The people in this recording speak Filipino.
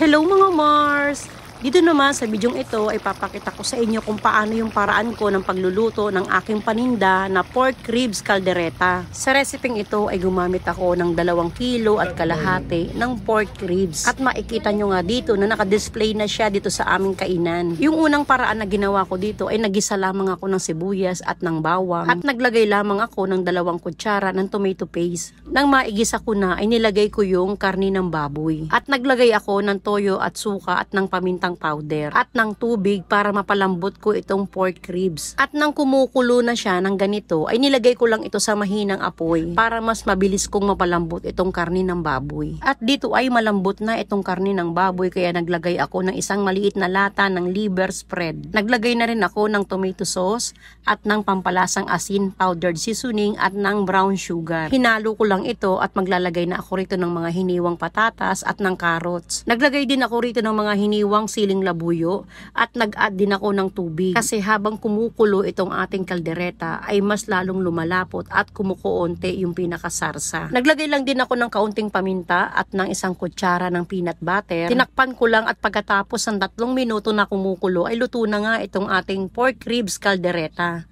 Hello mga Mars! Dito naman sa bidyong ito ay papakita ko sa inyo kung paano yung paraan ko ng pagluluto ng aking paninda na pork ribs caldereta. Sa reseping ito ay gumamit ako ng 2 kilo at kalahati ng pork ribs. At makikita nyo nga dito na nakadisplay na siya dito sa aming kainan. Yung unang paraan na ginawa ko dito ay nagisa lamang ako ng sibuyas at ng bawang. At naglagay lamang ako ng 2 kutsara ng tomato paste. Nang maigisa ko na ay nilagay ko yung karni ng baboy. At naglagay ako ng toyo at suka at ng pamintang powder at ng tubig para mapalambot ko itong pork ribs. At nang kumukulo na siya ng ganito ay nilagay ko lang ito sa mahinang apoy para mas mabilis kong mapalambot itong karni ng baboy. At dito ay malambot na itong karni ng baboy kaya naglagay ako ng isang maliit na lata ng liver spread. Naglagay na rin ako ng tomato sauce at ng pampalasang asin, powdered seasoning at ng brown sugar. Hinalo ko lang ito at maglalagay na ako rito ng mga hiniwang patatas at ng carrots. Naglagay din ako rito ng mga hiniwang siling labuyo at nag-add din ako ng tubig kasi habang kumukulo itong ating kaldereta ay mas lalong lumalapot at kumukuonte yung pinakasarsa. Naglagay lang din ako ng kaunting paminta at ng 1 kutsara ng peanut butter. Tinakpan ko lang at pagkatapos ng 3 minuto na kumukulo ay luto na nga itong ating pork ribs caldereta.